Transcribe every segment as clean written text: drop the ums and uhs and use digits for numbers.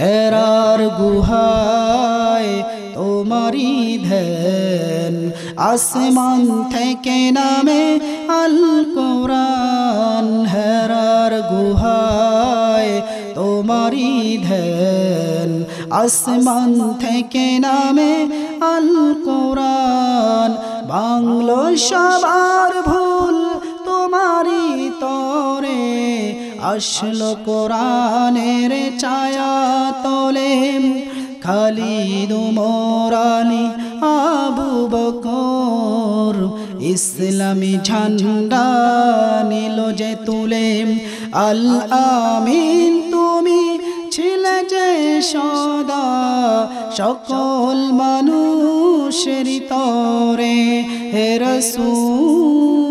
হেরার গুহায় তোমারি ধ্যান, আসমান থেকে নামে আল কোরআন। হেরার গুহায় তোমারি ধ্যান, আসমান থেকে নামে আল কোরআন। বাংলো সবার ভুল তোমারি তরে, আসলো কোরআনের ছায়া তলে। খালিদ ওমর আলী আবু বকর, ইসলামী ঝান্ডা নিল যে তুলে। আল আমিন তুমি ছিলে যে সদা, সকল মানুষের তরে। হে রাসূল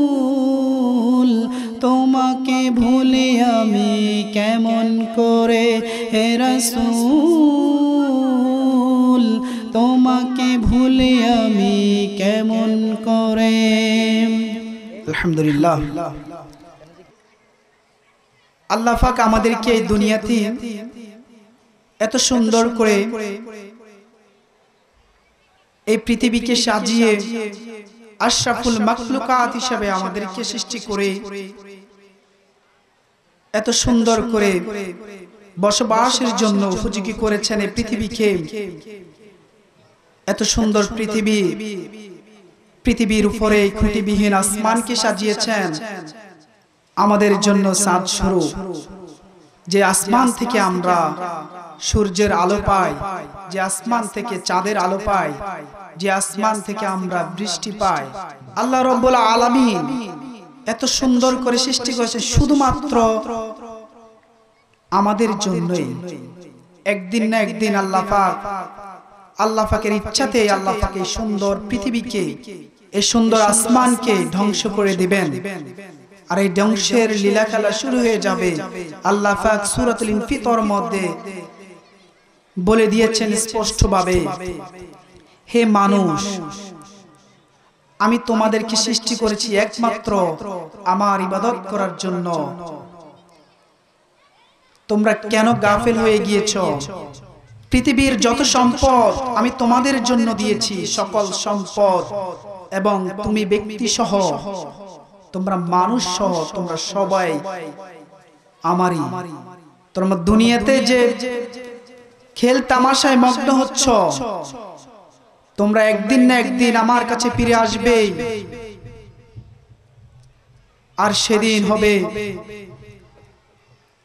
তোমাকে ভুলি আমি কেমন করে, হে রাসূল তোমাকে ভুলি আমি কেমন করে। আলহামদুলিল্লাহ, আল্লাহ পাক আমাদেরকে এই দুনিয়াতে এত সুন্দর করে এই পৃথিবীকে সাজিয়ে আশরাফুল মাখলুকাত হিসেবে আমাদেরকে সৃষ্টি করে এত সুন্দর করে বসবাসের জন্য উপযোগী করেছেন এই পৃথিবীকে। এত সুন্দর পৃথিবীর উপরে খুঁটিবিহীন আসমানকে সাজিয়েছেন আমাদের জন্য চাঁদ স্বরূপ। যে আসমান থেকে আমরা সূর্যের আলো পাই, যে আসমান থেকে চাঁদের আলো পাই, যে আসমান থেকে আমরা বৃষ্টি পাই। আল্লাহ রাব্বুল আলামিন এত সুন্দর করে সৃষ্টি করেছে শুধুমাত্র আমাদের জন্যই। একদিন না একদিন আল্লাহ পাকের ইচ্ছাতে আল্লাহ পাক এই সুন্দর পৃথিবীকে, এই সুন্দর আসমানকে ধ্বংস করে দিবেন। আর এই ধ্বংসের লীলাখেলা শুরু হয়ে যাবে। আল্লাহ পাক সূরাতুল ইনফিতর মধ্যে বলে দিয়েছেন স্পষ্টভাবে, হে মানুষ, আমি তোমাদেরকে সৃষ্টি করেছি একমাত্র আমার ইবাদত করার জন্য। তোমরা কেন গাফেল হয়ে গিয়েছো? পৃথিবীর যত সম্পদ আমি তোমাদের জন্য দিয়েছি, সকল সম্পদ, এবং তুমি ব্যক্তি সহ, তোমরা মানুষ সহ, তোমরা সবাই আমারই। তোমরা দুনিয়াতে যে খেল তামাশায় মগ্ন হচ্ছ, তোমরা একদিন না একদিন আমার কাছে ফিরে আসবে। আর সেদিন হবে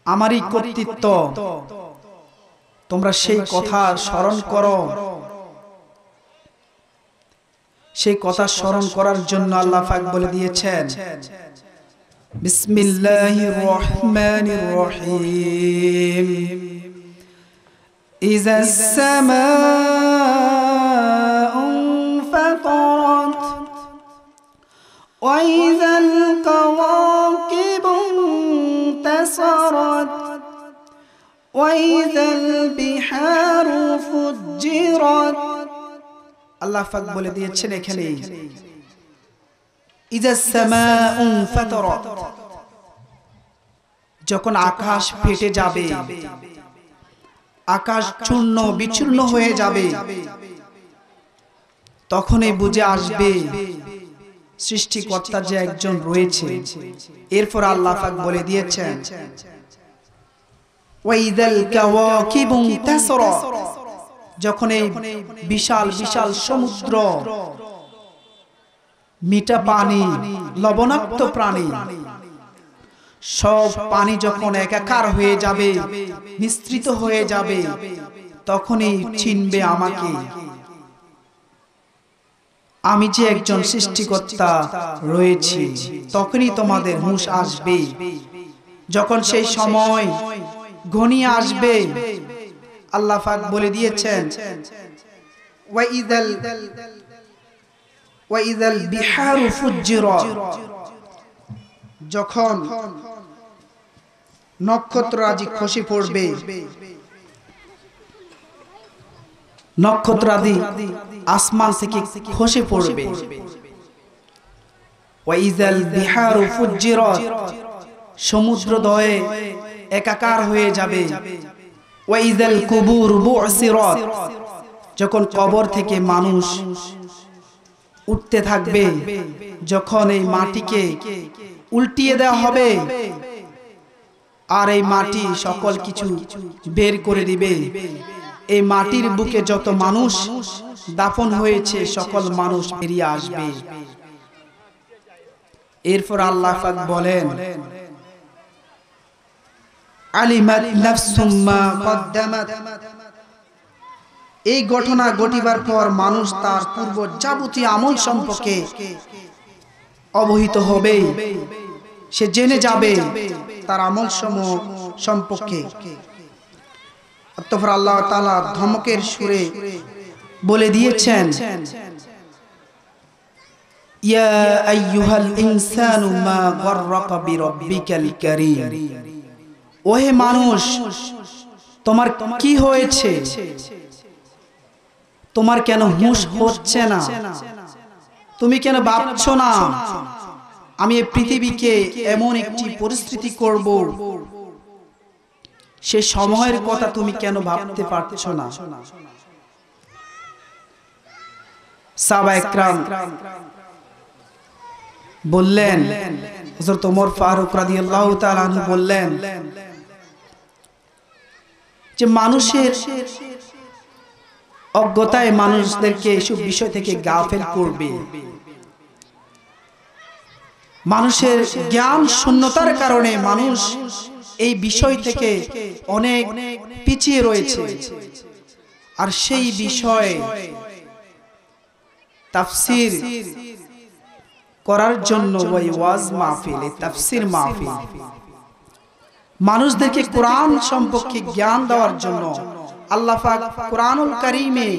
আমারই কর্তৃত্ব। তোমরা সেই কথা স্মরণ করো। সেই কথা স্মরণ করার জন্য আল্লাহ পাক বলে দিয়েছেন, বিসমিল্লাহির রহমানির রহিম, ইযাস সামাউ ফাতারাত ওয়া ইযাল কাওয়াকিবু ইনতাসারাত ওয়া ইযাল বিহারু ফুজ্জিরাত। আল্লাহ পাক বলে দিয়েছেন এখানে, ইযাস সামাউ ফাতারাত, যখন আকাশ ফেটে যাবে, আকাশ চূর্ণ বিচূর্ণ হয়ে যাবে, তখনই বুঝে আসবে সৃষ্টিকর্তা যে একজন রয়েছে। এরপর আল্লাহ পাক বলে দিয়েছেন, ওয়া ইযাল কাওয়াকিবু ইনতাসারাত, যখন এই বিশাল বিশাল সমুদ্র, মিঠা পানি, লবণাক্ত প্রাণী, সব পানি যখন একাকার হয়ে যাবে, মিশ্রিত হয়ে যাবে, তখনই চিনবে আমাকে, আমি যে একজন সৃষ্টিকর্তা রয়েছি। তখনই তোমাদের হুঁশ আসবে। যখন সেই সময় ঘনিয়ে আসবে, আল্লাহ পাক বলে দিয়েছেন, ওয়া ইযাল বিহারু ফুজ্জিরাত, যখন নক্ষত্রাদি খসে পড়বে, নক্ষত্রাদি আসমান থেকে খসে পড়বে। ওয়া ইযাল বিহারু ফুজ্জিরাত, সমুদ্রদ্বয়ে একাকার হয়ে যাবে। ওয়া ইযাল কুবুর বু'সিরাত, যখন কবর থেকে মানুষ উঠতে থাকবে, যখন এই মাটিকে উল্টিয়ে দেওয়া হবে আর এই মাটি সকল কিছু বের করে দিবে, এই মাটির বুকে যত মানুষ দাফন হয়েছে সকল মানুষ বেরিয়ে আসবে। এরপর আল্লাহ পাক বলেন, আলিমাত নাফসুম মা কদ্দামাত, এই ঘটনা ঘটিবার পর মানুষ তার পূর্ব যাবতীয় আমল সম্পর্কে অবহিত হবে, সে জেনে যাবে তার আমল সমূহ সম্পর্কে। অতঃপর আল্লাহ তাআলা ধমকের সুরে বলে দিয়েছেন, ইয়া আইয়ুহাল ইনসানু মা গররাকা বিরাব্বিকাল কারীম, ওহে মানুষ তোমার কি হয়েছে, তোমার কেন হুঁশ হচ্ছে না, তুমি কেন ভাবছো না আমি এই পৃথিবীকে এমন একটি পরিস্থিতি করব, সে সময়ের কথা তুমি কেন ভাবতে পারছো না? সাহাবায়ে কেরাম বললেন, হযরত ওমর ফারুক রাদিয়াল্লাহু তাআলা আনহু বললেন যে মানুষের অজ্ঞতায় মানুষদেরকে এসব বিষয় থেকে গাফেল করবে, মানুষের জ্ঞান শূন্যতার কারণে মানুষ এই বিষয় থেকে অনেক পিছিয়ে রয়েছে। আর সেই বিষয়ে তাফসীর করার জন্য ওই ওয়াজ মাহফিল, তাফসীর মাহফিল, মানুষদেরকে কোরআন সম্পর্কে জ্ঞান দেওয়ার জন্য আল্লাহ পাক কোরআনুল কারীমে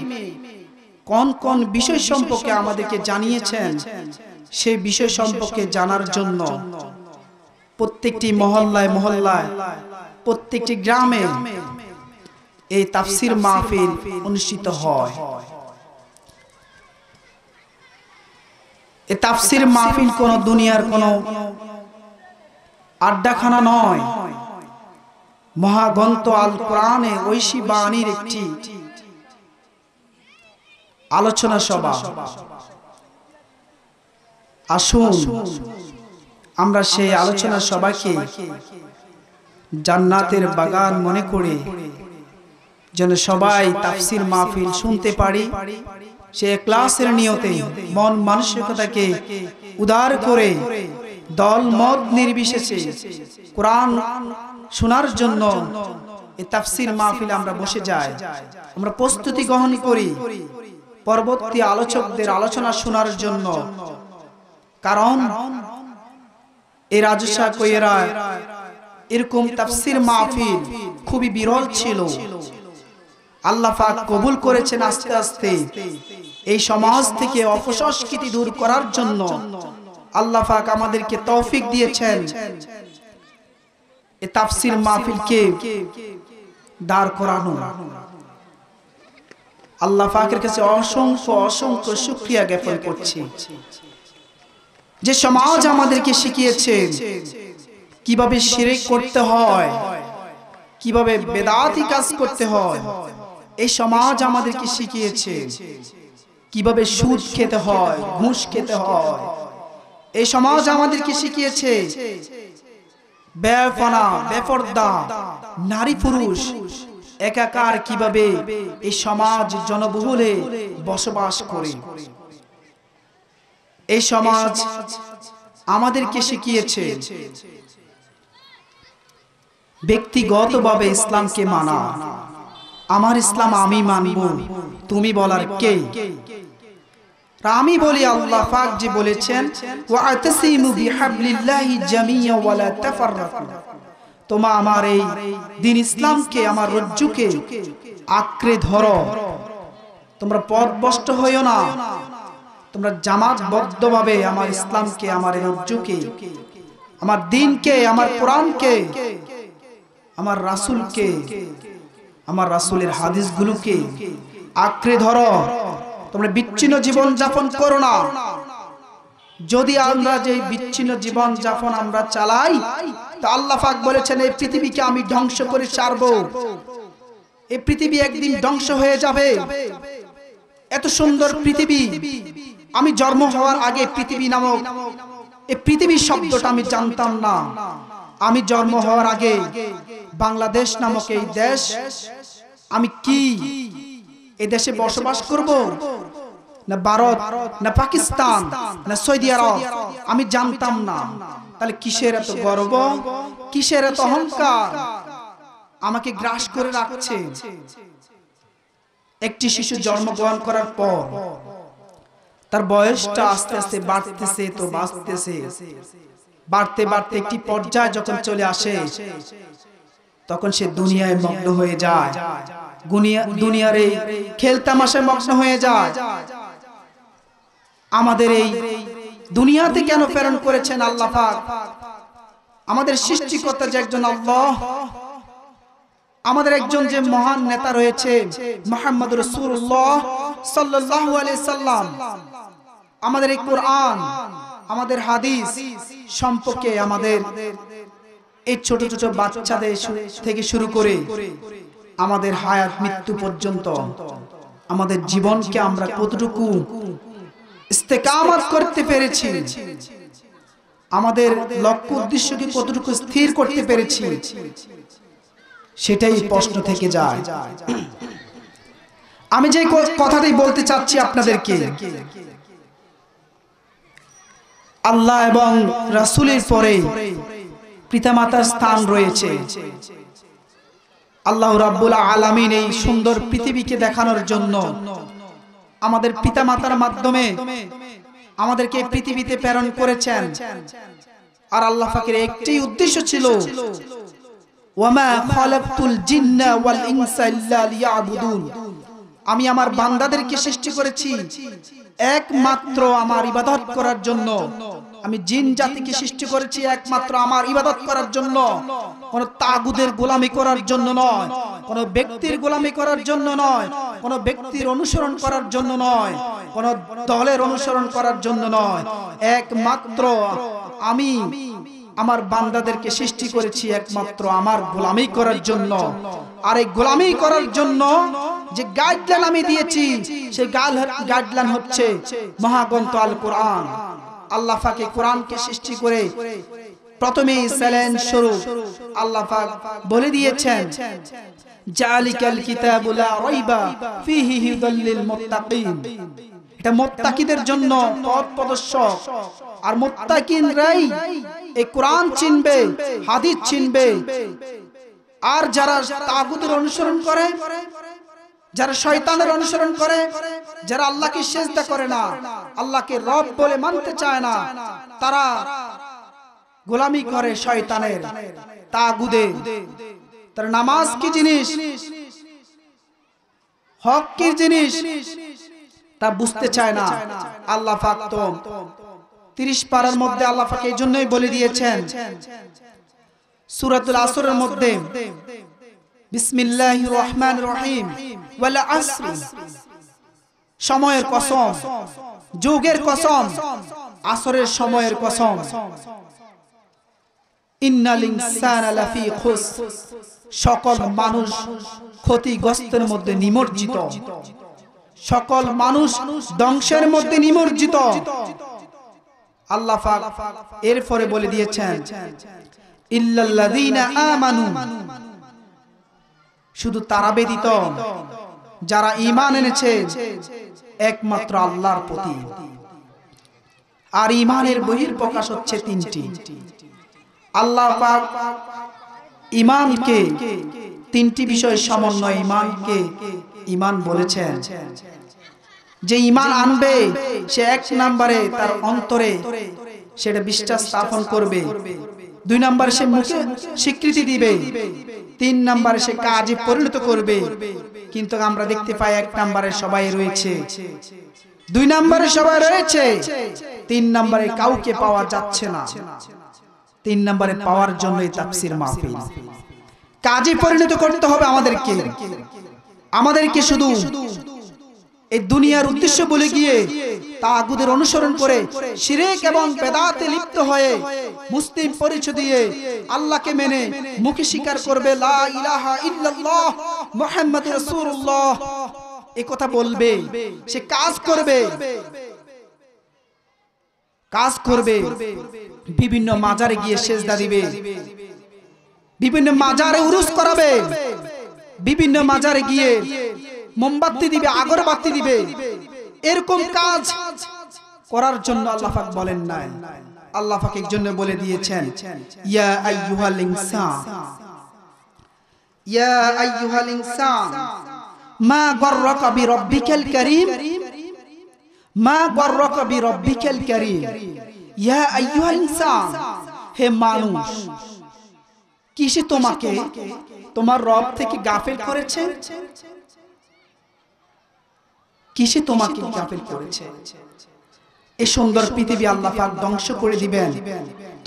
কোন কোন বিষয় সম্পর্কে আমাদেরকে জানিয়েছেন, সেই বিষয় সম্পর্কে জানার জন্য প্রত্যেকটি মহল্লায় মহল্লায়, প্রত্যেকটি গ্রামে এই তাফসীর মাহফিল অনুষ্ঠিত হয়। এই তাফসীর মাহফিল কোন দুনিয়ার কোন আড্ডাখানা নয়, মহাগ্রন্থ আল কোরআনে ঐশী বাণীর একটি আলোচনা সভা। আসুন আমরা সেই আলোচনা সভাকে জান্নাতের বাগান মনে করে যেন সবাই তাফসীর মাহফিল শুনতে পারি, সে ইখলাসের নিয়তে মন মানসিকতাকে উদার করে দল মত নির্বিশেষে কোরআন শোনার জন্য এই তাফসীর মাহফিলে আমরা বসে যাই, আমরা প্রস্তুতি গ্রহণ করি পরবর্তী আলোচকদের আলোচনা শোনার জন্য। কারণ এই রাজশাহ কইরা এরকম তাফসীর মাহফিল খুবই বিরল ছিল। আল্লাহ পাক কবুল করেছেন আস্তে আস্তে এই সমাজ থেকে অপসংস্কৃতি দূর করার জন্য। আল্লাহ পাক আমাদেরকে তৌফিক দিয়েছেন এই তাফসীর মাহফিলকে দাঁড় করানো। আল্লাহ পাকের কাছে অসংখ্য অসংখ্য শুকরিয়া জ্ঞাপন করছি যে সমাজ আমাদেরকে শিখিয়েছে কিভাবে শিরক করতে হয়, কিভাবে বেদাতি কাজ করতে হয়। এই সমাজ আমাদেরকে শিখিয়েছে কিভাবে সুদ খেতে হয়, ঘুষ খেতে হয়। এই সমাজ আমাদেরকে শিখিয়েছে বেফানা বেপরদা নারী পুরুষ একাকার কিভাবে এই সমাজ জনবহুলে বসবাস করে। এই সমাজ আমাদেরকে শিখিয়েছে ব্যক্তিগতভাবে ইসলামকে মানা। আমার ইসলাম আমি মানব, তুমি বলার কে? আমি বলি আল্লাহ পাক যে বলেছেন ওয়াতাসিমু বিহাবলিল্লাহি জামিয়া ওয়ালা তাফাররাকু, তোমরা আমার এই দ্বীন ইসলামকে, আমার রজ্জুকে আঁকড়ে ধরো, তোমরা পথভ্রষ্ট হইও না, তোমরা জামাতবদ্ধভাবে আমার ইসলামকে, আমার রজ্জুকে, আমার দ্বীনকে, আমার কোরআনকে, আমার রাসূলকে, আমার রাসূলের হাদিসগুলোকে আঁকড়ে ধরো। তোমরা বিচ্ছিন্ন জীবন যাপন করো না। যদি আমরা যে বিচ্ছিন্ন জীবন যাপন আমরা চালাই, তো আল্লাহ পাক বলেছেন এই পৃথিবীকে আমি ধ্বংস করে ছাড়বো। এই পৃথিবী একদিন ধ্বংস হয়ে যাবে। এত সুন্দর পৃথিবী, আমি জন্ম হওয়ার আগে পৃথিবী নামক এই পৃথিবী শব্দটা আমি জানতাম না। আমি জন্ম হওয়ার আগে বাংলাদেশ নামক এই দেশ, আমি কি এই দেশে বসবাস করব না ভারত না পাকিস্তান না সৌদি আরব, আমি জানতাম না। তাহলে কিসের এত গর্ব, কিসের এত অহংকার আমাকে গ্রাস করে রাখছে? একটি শিশু জন্মগ্রহণ করার পর তার বয়সটা আস্তে আস্তে বাড়তেছে, তো বাড়তেছে, বাড়তে বাড়তে একটি পর্যায়ে যখন চলে আসে তখন সে দুনিয়ায় মগ্ন হয়ে যায়, দুনিয়ার এই খেলতামাশায় মগ্ন হয়ে যায়। আমাদের এই দুনিয়াতে কেন প্রেরণ করেছেন আল্লাহ পাক? আমাদের সৃষ্টিকর্তা যে একজন আল্লাহ, আমাদের একজন যে মহান নেতা রয়েছে মুহাম্মদ রাসূলুল্লাহ সাল্লাল্লাহু আলাইহি সাল্লাম, আমাদের এই কোরআন, আমাদের হাদিস সম্পর্কে আমাদের এই ছোট ছোট বাচ্চাদের থেকে শুরু করে আমাদের হায়াত মৃত্যু পর্যন্ত আমাদের জীবনকে আমরা কতটুকু ইস্তেকামত করতে পেরেছি, আমাদের লক্ষ্য উদ্দেশ্যকে কতটুকু স্থির করতে পেরেছি, সেটাই প্রশ্ন থেকে যায়। আমি যে কথাটাই বলতে চাচ্ছি আপনাদেরকে, আল্লাহ এবং রাসূলের পরে পিতামাতার স্থান রয়েছে। আল্লাহ রাব্বুল আলামিন এই সুন্দর পৃথিবীকে দেখানোর জন্য আমাদের পিতামাতার মাধ্যমে আমাদেরকে পৃথিবীতে প্রেরণ করেছেন। আর আল্লাহ পাকের একটাই উদ্দেশ্য ছিল, ওয়ামা খালাকতুল জিন্না ওয়াল ইনসা ইল্লা লিয়াবুদুন, আমি আমার বান্দাদেরকে সৃষ্টি করেছি একমাত্র আমার ইবাদত করার জন্য। আমি জিন জাতিকে সৃষ্টি করেছি একমাত্র আমার ইবাদত করার জন্য, কোন তাগুদের গোলামি করার জন্য নয়, কোন ব্যক্তির গোলামি করার জন্য নয়, কোন ব্যক্তির অনুসরণ করার জন্য নয়, কোন দলের অনুসরণ করার জন্য নয়। একমাত্র আমি আমার বান্দাদেরকে সৃষ্টি করেছি একমাত্র আমার গোলামি করার জন্য। আর এই গোলামি করার জন্য যে গাইডলাইন আমি দিয়েছি, সেই গাইডলাইন হচ্ছে মহাগ্রন্থ আল কোরআন। আল্লাহ পাক এই কোরআনকে সৃষ্টি করে প্রথমেই চ্যালেঞ্জ স্বরূপ আল্লাহ পাক বলে দিয়েছেন, জালিকাল কিতাবু লা রাইবা ফীহি হুদাল লিল মুত্তাকিন, এটা মুত্তাকিদের জন্য পথ প্রদর্শক। আর মুত্তাকিনরাই এই কোরআন চিনবে, হাদিস চিনবে। আর যারা তাগুতের অনুসরণ করে, যারা শয়তানের অনুসরণ করে, যারা আল্লাহকে সিজদা করে না, আল্লাহকে রব বলে মানতে চায় না, তারা গোলামি করে শয়তানের, তাগুদের। তারা নামাজ কি জিনিস, হক কি জিনিস তা বুঝতে চায় না। আল্লাহ পাক তো 30 পারার মধ্যে আল্লাহ পাক এই জন্যই বলে দিয়েছেন সূরাতুল আসরের মধ্যে, বিসমিল্লাহির রহমানির রহিম, ওয়াল আসর, সময়ের কসম, যুগের কসম, আসরের সময়ের কসম, ইন্নাল ইনসানা লাফি খুসর, সকল মানুষ ক্ষতিগ্রস্তের মধ্যে নিমজ্জিত, সকল মানুষ ধ্বংসের মধ্যে নিমজ্জিত। আল্লাহ পাক এরপরে বলে দিয়েছেন, ইল্লাল্লাযীনা আমানু, শুধু তারা ব্যতীত যারা ঈমান এনেছে একমাত্র আল্লাহর প্রতি। আর ঈমানের বহিঃপ্রকাশ হচ্ছে 3টি। আল্লাহ পাক ঈমানকে 3টি বিষয় সমন্বয় ঈমানকে ঈমান বলেছেন। যে ঈমান আনবে সে 1 নম্বরে তার অন্তরে সেটা বিশ্বাস স্থাপন করবে, 2 নম্বরে সে মুখে স্বীকৃতি দিবে, 3 নম্বরে সে কাজে পরিণত করবে। কিন্তু আমরা দেখতে পাই 1 নম্বরে সবাই রয়েছে, 2 নম্বরে সবাই রয়েছে, 3 নম্বরে কাউকে পাওয়া যাচ্ছে না। 3 নম্বরে পাওয়ার জন্যই তাফসীর মাহফিল। কাজে পরিণত করতে হবে আমাদেরকে শুধু এই দুনিয়ার উদ্দেশ্য বলে গিয়ে তাগুদের অনুসরণ করে শিরক এবং বেদাতে লিপ্ত হয়ে মুসলিম পরিচয় দিয়ে আল্লাহকে মেনে মুখে স্বীকার করবে লা ইলাহা ইল্লাল্লাহ মুহাম্মাদুর রাসূলুল্লাহ, এই কথা বলবে, সে কাজ করবে বিভিন্ন মাজারে গিয়ে সেজদা দিবে, বিভিন্ন মাজারে উরুস করাবে, বিভিন্ন মাজারে গিয়ে মোমবাতি দিবে, আগরবাতি দিবে। এরকম কাজ করার জন্য আল্লাহ পাক বলেন নাই, আল্লাহ পাক এর জন্য বলে দিয়েছেন ইয়া আইয়ুহাল ইনসান, ইয়া আইয়ুহাল ইনসান মা গররাকা বিরব্বিকাল কারীম, মা গররাকা বিরব্বিকাল কারীম। ইয়া আইয়ুহাল ইনসান, হে মানুষ, কিসে তোমাকে তোমার রব থেকে গাফিল করেছে? কিসে তোমাকে গাফিল করেছে? এই সুন্দর পৃথিবী আল্লাহ পাক ধ্বংস করে দিবেন,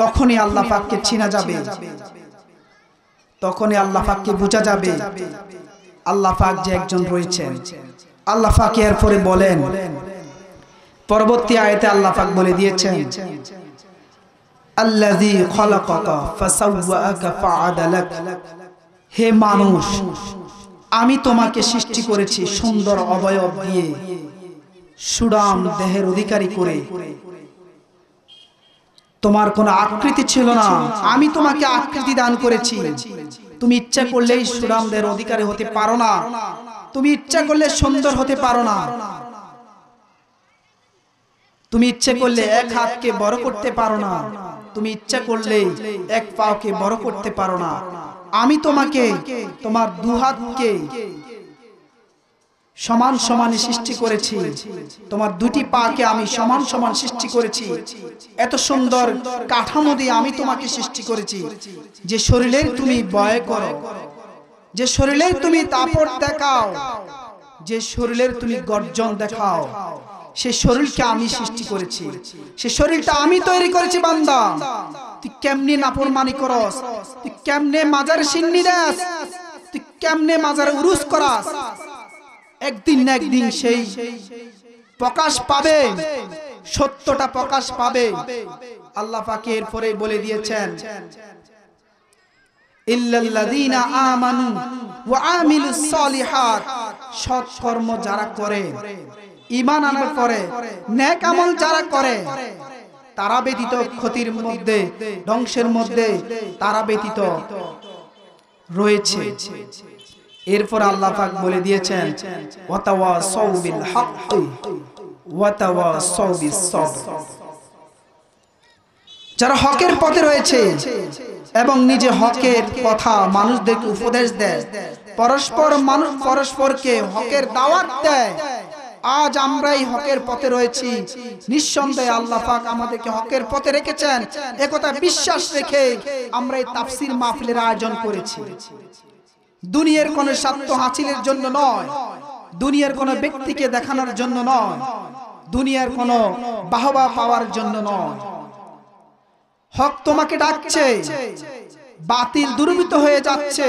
তখনই আল্লাহ পাককে চিনা যাবে, তখনই আল্লাহ পাককে বোঝা যাবে আল্লাহ পাক যে একজন রয়েছেন। আল্লাহ পাক এরপরে বলেন, পরবর্তী আয়াতে আল্লাহ পাক বলে দিয়েছেন আল্লাযী খালাকাকা ফাসাওয়াকা ফাআদালাক, হে মানুষ, আমি তোমাকে সৃষ্টি করেছি সুন্দর অবয়ব দিয়ে, সুঠাম দেহের অধিকারী করে। তোমার কোনো আকৃতি ছিল না, আমি তোমাকে আকৃতি দান করেছি। তুমি ইচ্ছা করলেই সুঠাম দেহের অধিকারী হতে পারো না, তুমি ইচ্ছা করলে সুন্দর হতে পারো না, তুমি ইচ্ছা করলে এক হাতকে বড় করতে পারো না, তুমি ইচ্ছা করলে এক পাওকে বড় করতে পারো না। আমি তোমাকে তোমার দু হাতকে সমান সমান সৃষ্টি করেছি, তোমার দুটি পাকে আমি সমান সমান সৃষ্টি করেছি। এত সুন্দর কাঠামো দিয়ে আমি তোমাকে সৃষ্টি করেছি। যে শরীরের তুমি ভয় করো, যে শরীরের তুমি দাপট দেখাও, যে শরীরের তুমি গর্জন দেখাও, সে শরীরকে আমি সৃষ্টি করেছি, সে শরীরটা আমি তৈরি করেছি। বান্দা, তুই কেমনে নাফরমানি করস, তুই কেমনে মাজারে সিন্নি দেস, তুই কেমনে মাজারে উরুস করাস, একদিন না একদিন সেই প্রকাশ পাবে, সত্যটা প্রকাশ পাবে। আল্লাহ পাক এরপরে বলে দিয়েছেন ইল্লাল্লাযীনা আমানু ওয়া আমিলুস সালিহাত, সৎ কর্ম যারা করে, ঈমান আনার পরে নেক আমল যারা করে, তারা ব্যতীত ক্ষতির মধ্যে, ধ্বংসের মধ্যে তারা ব্যতীত রয়েছে। এরপর আল্লাহ পাক বলে দিয়েছেন ওয়াতাওয়াসাউ বিল হাক্কি ওয়াতাওয়াসাউ বিস সবর, যারা হকের পথে রয়েছে এবং নিজে হকের কথা মানুষদেরকে উপদেশ দেয়, মানুষ পরস্পরকে হকের দাওয়াত দেয়। আজ আমরা এই হকের পথে রয়েছি, নিঃসন্দেহে আল্লাহ পাক আমাদেরকে হকের পথে রেখেছেন, একথা বিশ্বাস রেখে আমরা এই তাফসীর মাহফিলের আয়োজন করেছি। দুনিয়ার কোনো স্বার্থ হাসিলের জন্য নয়, দুনিয়ার কোনো ব্যক্তিকে দেখানোর জন্য নয়, দুনিয়ার কোনো বাহবা পাওয়ার জন্য নয়। হক তোমাকে ডাকছে, বাতিল দূরীভূত হয়ে যাচ্ছে,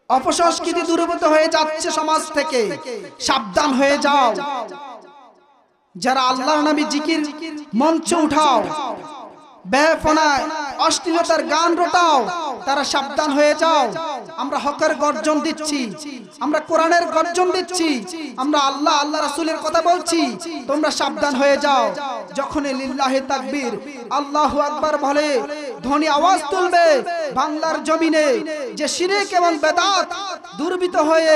অপসংস্কৃতি দূরীভূত হয়ে যাচ্ছে সমাজ থেকে। সাবধান হয়ে যাও, যারা আল্লাহর নবী জিকির মঞ্চ উঠাও, বেফনায় অশ্লীলতার গান রটাও, তারা সাবধান হয়ে যাও। আমরা হকের গর্জন দিচ্ছি, আমরা কোরআনের গর্জন দিচ্ছি, আমরা আল্লাহ আল্লাহ রাসূলের কথা বলছি, তোমরা সাবধান হয়ে যাও। যখন লিল্লাহি তাকবীর আল্লাহু আকবার বলে ধ্বনি আওয়াজ তুলবে বাংলার জমিনে, যে শিরক এবং বেদাত দুর্বৃত হয়ে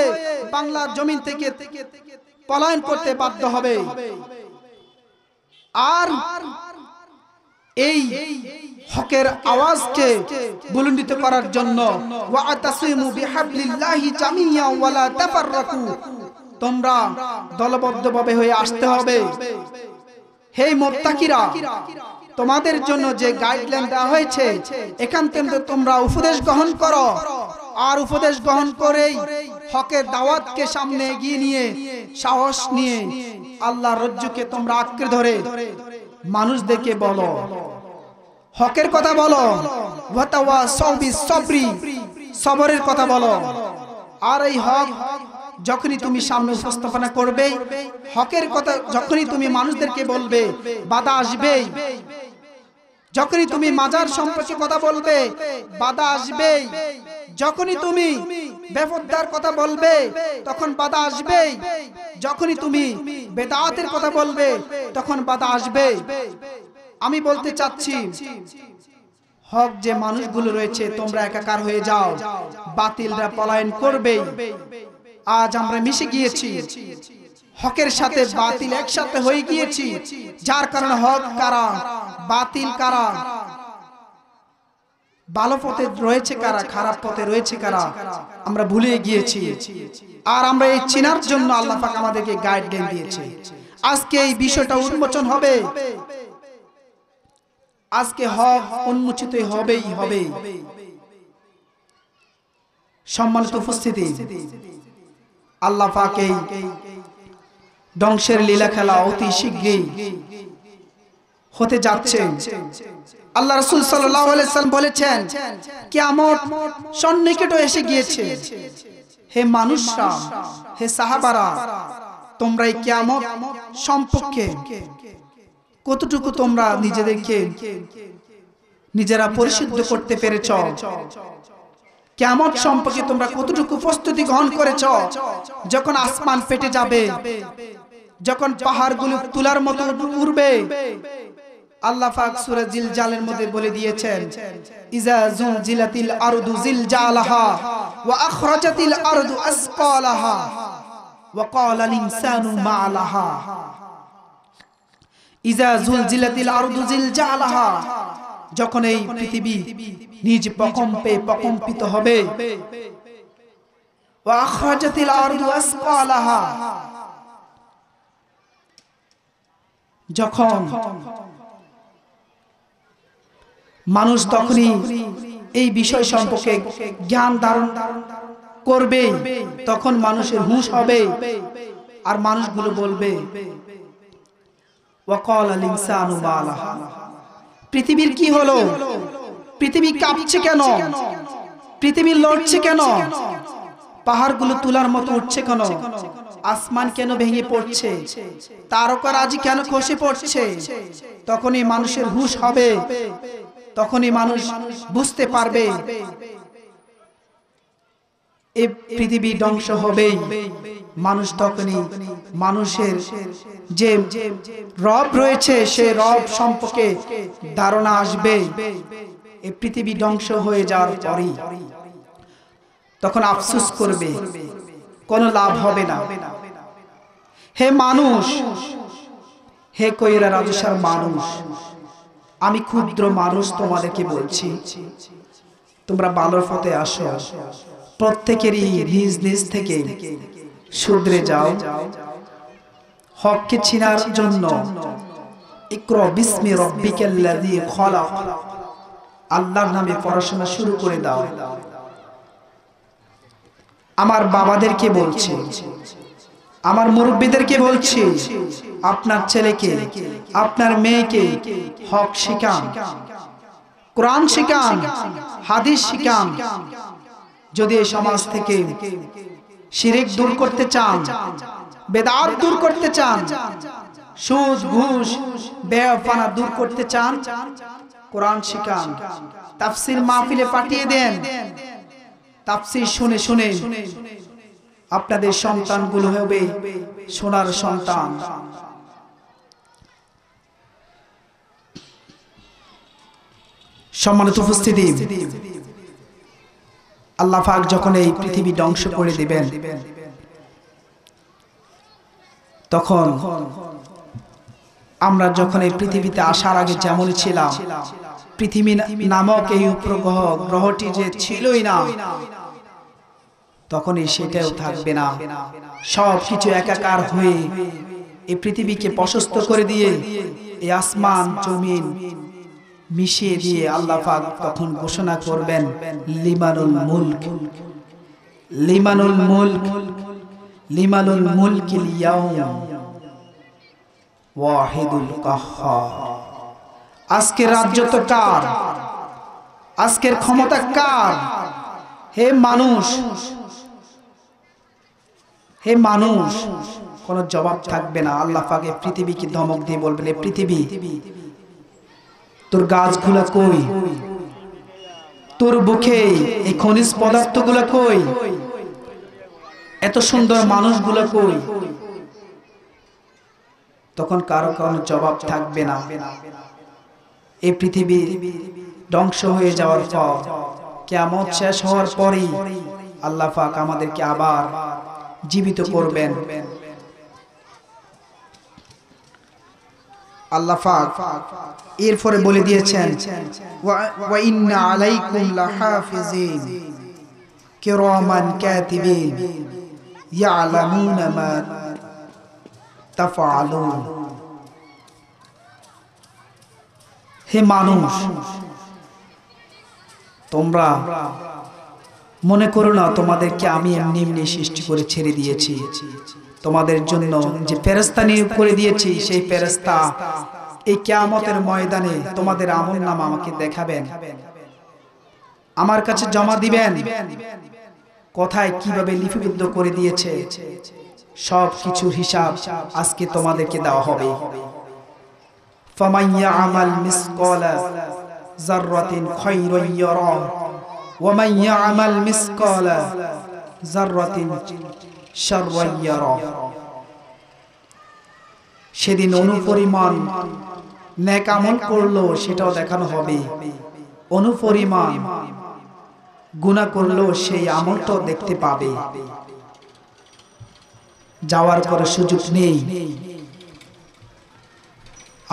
বাংলার জমিন থেকে পলায়ন করতে বাধ্য হবে। আর এই হকের আওয়াজকে বুলন্দিত করার জন্য ওয়াতাসিমু বিহাবলিল্লাহি জামিয়া ওয়ালা তাফাররাকু, তোমরা দলবদ্ধভাবে হয়ে আসতে হবে। হে মুত্তাকিরা, তোমাদের জন্য যে গাইডলাইন দেওয়া হয়েছে, এখান থেকে তোমরা উপদেশ গ্রহণ করো, আর উপদেশ গ্রহণ করেই হকের দাওয়াতকে সামনে এগিয়ে নিয়ে সাহস নিয়ে আল্লাহর রজ্জুকে তোমরা আঁকড়ে ধরে মানুষদেরকে বলো, হকের কথা বলো, ওয়াতাওয়াসাউ বিস সবরি, সবরের কথা বলো। আর এই হক যখনই তুমি সামনে উপস্থাপনা করবে, হকের কথা যখনই তুমি মানুষদেরকে বলবে, বাধা আসবেই। যখনই তুমি মাজার সম্পর্কে কথা বলবে, বাধা আসবেই। যখনই তুমি বেপরদার কথা বলবে, তখন বাধা আসবেই। যখনই তুমি বেদাতের কথা বলবে, তখন বাধা আসবে। আমি বলতে চাচ্ছি, হক যে মানুষগুলো রয়েছে, তোমরা একাকার হয়ে যাও, বাতিলরা পলায়ন করবেই। আজ আমরা মিশে গিয়েছি, হকের সাথে বাতিল একসাথে হয়ে গিয়েছি, যার কারণে হক কারা, বাতিল কারা, ভালো পথে রয়েছে কারা, খারাপ পথে রয়েছে কারা, আমরা ভুলে গিয়েছি। আর আমরা এই চিনার জন্য আল্লাহ পাক আমাদেরকে গাইডলাইন দিয়েছে। আজকে এই বিষয়টা উন্মোচন হবে, আজকে হক উন্মোচিত হবেই হবে। সম্মানিত উপস্থিতি, আল্লাহ পাক এই ধ্বংসের লীলা খেলা অতি শীঘ্রই হতে যাচ্ছে। আল্লাহ রাসূল সাল্লাল্লাহু আলাইহি ওয়াসাল্লাম বলেছেন, কিয়ামত সন্নিকটে এসে গিয়েছে। হে মানুষরা, হে সাহাবারা, তোমরা এই কিয়ামত সম্পর্কে কতটুকু তোমরা নিজেদেরকে নিজেরা পরিশুদ্ধ করতে পেরেছ? কিয়ামত সম্পর্কে তোমরা কতটুকু প্রস্তুতি গ্রহণ করেছ? যখন আসমান ফেটে যাবে, যখন পাহাড়গুলো তুলার মতো উড়বে, আল্লাহ পাক সূরা জিলজালের মধ্যে বলে দিয়েছেন, ইজা জুলজিলাতিল আরদু জিলজালাহা ওয়া আখরাজাতিল আরদু আসকালাহা ওয়া ক্বালাল ইনসানু মা লাহা। ইজা জুলজিলাতিল আরদু জিলজালাহা, যখন এই পৃথিবী নিজ প্রকম্পে প্রকম্পিত হবে, ওয়া আখরাজাতিল আরদু আসকালাহা, যখন মানুষ তখনই এই বিষয় সম্পর্কে জ্ঞান ধারণ করবে, তখন মানুষের হুঁশ হবে। আর মানুষগুলো বলবে, ওয়াকালাল ইনসানু মা লাহা, পৃথিবীর কি হলো? পৃথিবী কাঁপছে কেন? পৃথিবী লড়ছে কেন? পাহাড়গুলো তুলার মতো উঠছে কেন? আসমান কেন ভেঙে পড়ছে? তারকারাজি কেন খসে পড়ছে? তখনই মানুষের হুঁশ হবে, তখনই মানুষ বুঝতে পারবে এই পৃথিবী ধ্বংস হবেই। মানুষ তখনই মানুষের যে রব রয়েছে, সে রব সম্পর্কে ধারণা আসবে। এই পৃথিবী ধ্বংস হয়ে যাওয়ার পরই তখন আফসোস করবে, কোনো লাভ হবে না। হে মানুষ, হে কইরা রাজশাহীর মানুষ, আমি ক্ষুদ্র মানুষ তোমাদেরকে বলছি, তোমরা ভালোর পথে আসো। প্রত্যেকেরই নিজ নিজ থেকে শুধরে যাও। হককে চিনার জন্য ইকরা বিসমি রাব্বিকাল্লাযী খলাক, আল্লাহর নামে পড়াশোনা শুরু করে দাও। আমার বাবাদেরকে বলছি, আমার মুরব্বীদেরকে বলছি, আপনার ছেলেকে, আপনার মেয়েকে হক শিখান, কোরআন শিখান, হাদিস শিখান। যদি এই সমাজ থেকে শিরক দূর করতে চান, বেদাত দূর করতে চান, সুদ ঘুষ বেয়াফানা দূর করতে চান, কোরআন শিখান, তাফসীর মাহফিলে পাঠিয়ে দেন। তাফসীর শুনে শুনে আপনাদের সন্তানগুলো হবে সোনার সন্তান। সম্মানিত উপস্থিতি, আল্লাহ পাক যখন এই পৃথিবী ধ্বংস করে দিবেন, তখন আমরা যখন এই পৃথিবীতে আসার আগে যেমন ছিলাম, পৃথিবী নামক এই উপগ্রহ গ্রহটি যে ছিলই না, তখনই সেটাও থাকবে না। সব কিছু একাকার হয়ে এই পৃথিবীকে প্রশস্ত করে দিয়ে এই আসমান জমিন মিশিয়ে দিয়ে আল্লাহ পাক তখন ঘোষণা করবেন, লিমানুল মুলক, লিমানুল মুলক, লিমানুল মুলকিল ইয়াউম ওয়াহিদুল কাহ্হার। আজকের রাজ্যত্ব কার? আজকের ক্ষমতা কার? হে মানুষ, হে মানুষ, কোনো জবাব থাকবে না। আল্লাহ পাক এই পৃথিবীকে ধমক দিয়ে বলবেন, এ পৃথিবী, তোর গাছগুলা কই? তোর বুকে এই খনিজ পদার্থগুলা কই? এত সুন্দর মানুষগুলা কই? তখন কারো কোনো জবাব থাকবে না। এই পৃথিবী ধ্বংস হয়ে যাওয়ার পর, কিয়ামত শেষ হওয়ার পরেই আল্লাহ পাক আমাদেরকে আবার জীবিত করবেন। আল্লাহ পাক এরপরে বলে দিয়েছেন, ওয়া ইন্না আলাইকুম লাহাফিজিন কিরামান কাতিবিন ইয়ালামুনা মা তাফআলুন। হে মানুষ, তোমরা মনে করো না তোমাদেরকে আমি এমনি এমনি সৃষ্টি করে ছেড়ে দিয়েছি। তোমাদের জন্য যে ফেরেশতা নিয়োগ করে দিয়েছি, সেই ফেরেশতা এই কিয়ামতের ময়দানে তোমাদের আমলনামা আমাকে দেখাবেন, আমার কাছে জমা দিবেন। কোথায় কিভাবে লিপিবদ্ধ করে দিয়েছে সব কিছুর হিসাব আজকে তোমাদেরকে দেওয়া হবে। ফামান ইয়ামাল মিসকালা যাররাতিন খায়রান ইয়ারা ওয়া মান ইয়ামাল মিসকালা যাররাতিন শাররান ইয়ারা। সেদিন অনুপরিমাণ নেক আমল করলো সেটাও দেখানো হবে, অনুপরিমাণ গুনাহ করলো সেই আমলটাও দেখতে পাবে। যাওয়ার পরে সুযোগ নেই।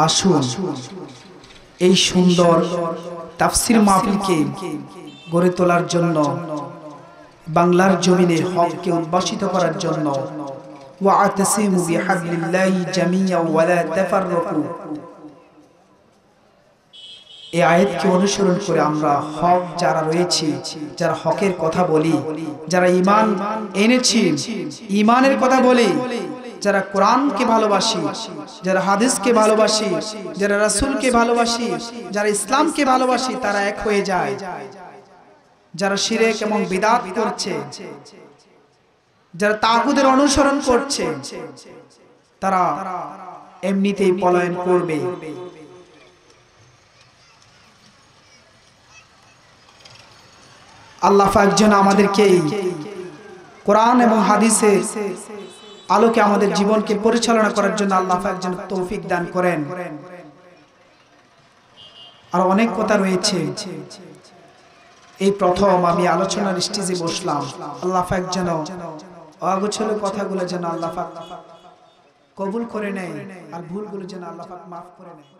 আসুন এই সুন্দর তাফসীর মাহফিলকে গড়ে তোলার জন্য, বাংলার জমিনে হককে উদ্ভাসিত করার জন্য, ওয়া'তাসিমু বিহাবলিল্লাহি জামিআন ওয়া লা তাফাররাকু, এই আয়াতকে অনুসরণ করে আমরা হক যারা রয়েছে, যারা হকের কথা বলি, যারা ঈমান এনেছি, ঈমানের কথা বলি, যারা কোরআনকে ভালোবাসি, যারা হাদিসকে ভালোবাসি, যারা রাসূলকে ভালোবাসি, যারা ইসলামকে ভালোবাসি, তারা এক হয়ে যায়। যারা শিরক এবং বিদআত করছে, যারা তাগুতের অনুসরণ করছে, তারা এমনিতেই পলায়ন করবে। আল্লাহ পাক যেন আমাদেরকে কোরআন এবং হাদিসের আলোকে আমাদের জীবনকে পরিচালনা করার জন্য আল্লাহ পাক যেন তৌফিক দান করেন। আর অনেক কথা রয়েছে, এই প্রথম আমি আলোচনার স্টেজে বসলাম। আল্লাহ পাক যেন অগোছালো কথাগুলো যেন আল্লাহ পাক কবুল করে নেয়, আর ভুলগুলো যেন আল্লাহ পাক মাফ করে নেয়।